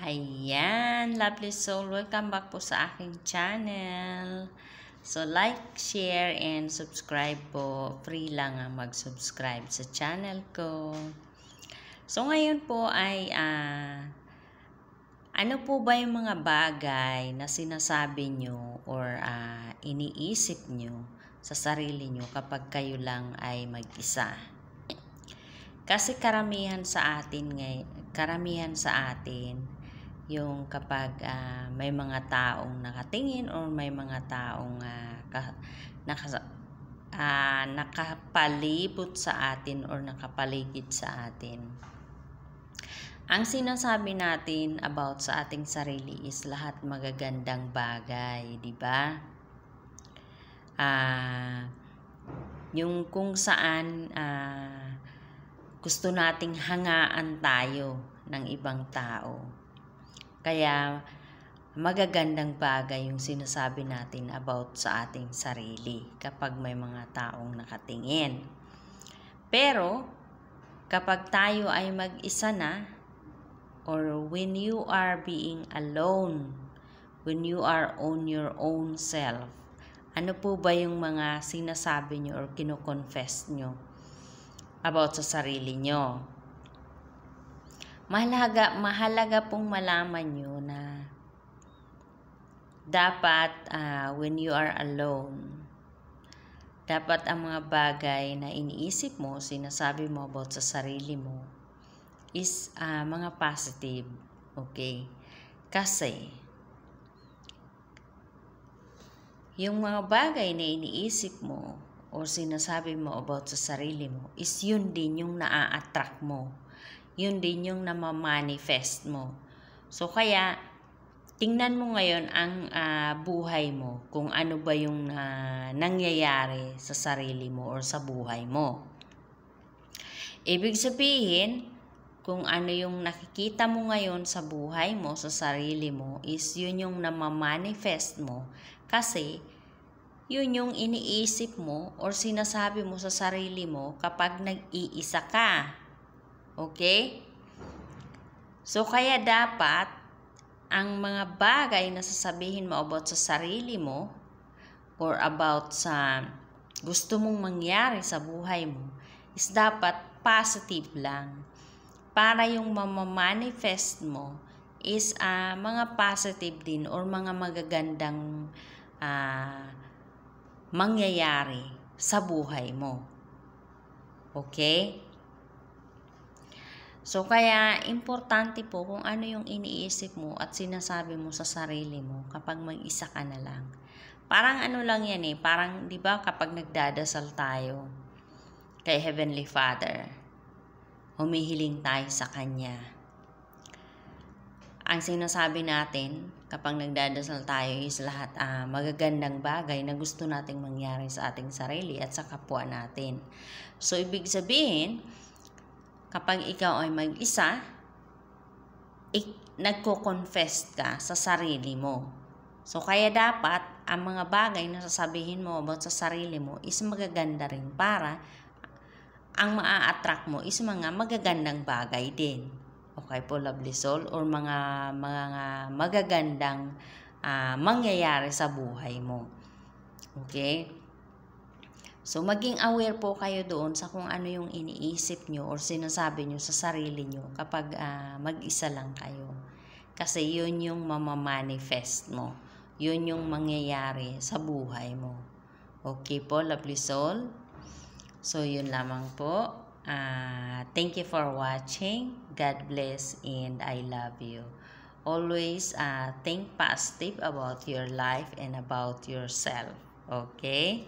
Ayan, lovely soul, welcome back po sa aking channel. So, like, share, and subscribe po. Free lang ang mag-subscribe sa channel ko. So, ngayon po ay, ano po ba yung mga bagay na sinasabi nyo or iniisip nyo sa sarili nyo kapag kayo lang ay mag-isa? Kasi karamihan sa atin, yung kapag may mga taong nakatingin or may mga taong nakapalibot sa atin or nakapaligid sa atin. Ang sinasabi natin about sa ating sarili is lahat magagandang bagay, di ba? Yung kung saan gusto nating hangaan tayo ng ibang tao. Kaya magagandang bagay yung sinasabi natin about sa ating sarili kapag may mga taong nakatingin. Pero kapag tayo ay mag-isa na, or when you are being alone, when you are on your own self, ano po ba yung mga sinasabi nyo or kino-confess nyo about sa sarili nyo? Mahalaga pong malaman nyo na dapat when you are alone, dapat ang mga bagay na iniisip mo, sinasabi mo about sa sarili mo is mga positive. Okay? Kasi yung mga bagay na iniisip mo or sinasabi mo about sa sarili mo is yun din yung naa-attract mo. Yun din yung namamanifest mo. So, kaya, tingnan mo ngayon ang buhay mo, kung ano ba yung nangyayari sa sarili mo or sa buhay mo. Ibig sabihin, kung ano yung nakikita mo ngayon sa buhay mo, sa sarili mo, is yun yung namamanifest mo. Kasi, yun yung iniisip mo or sinasabi mo sa sarili mo kapag nag-iisa ka. Okay? So, kaya dapat, ang mga bagay na sasabihin mo about sa sarili mo or about sa gusto mong mangyari sa buhay mo is dapat positive lang. Para yung mamamanifest mo is mga positive din or mga magagandang mangyayari sa buhay mo. Okay? So, kaya importante po kung ano yung iniisip mo at sinasabi mo sa sarili mo kapag mag-isa ka na lang. Parang ano lang yan parang di ba kapag nagdadasal tayo kay Heavenly Father, humihiling tayo sa Kanya. Ang sinasabi natin kapag nagdadasal tayo is lahat magagandang bagay na gusto nating mangyari sa ating sarili at sa kapwa natin. So, ibig sabihin, kapag ikaw ay mag-isa, nagko-confess ka sa sarili mo. So, kaya dapat, ang mga bagay na sasabihin mo about sa sarili mo is magaganda rin para ang maa-attract mo is mga magagandang bagay din. Okay po, lovely soul? Or mga magagandang mangyayari sa buhay mo. Okay? So, maging aware po kayo doon sa kung ano yung iniisip nyo or sinasabi nyo sa sarili nyo kapag mag-isa lang kayo. Kasi yun yung mamamanifest mo. Yun yung mangyayari sa buhay mo. Okay po, lovely soul? So, yun lamang po. Thank you for watching. God bless and I love you. Always think positive about your life and about yourself. Okay?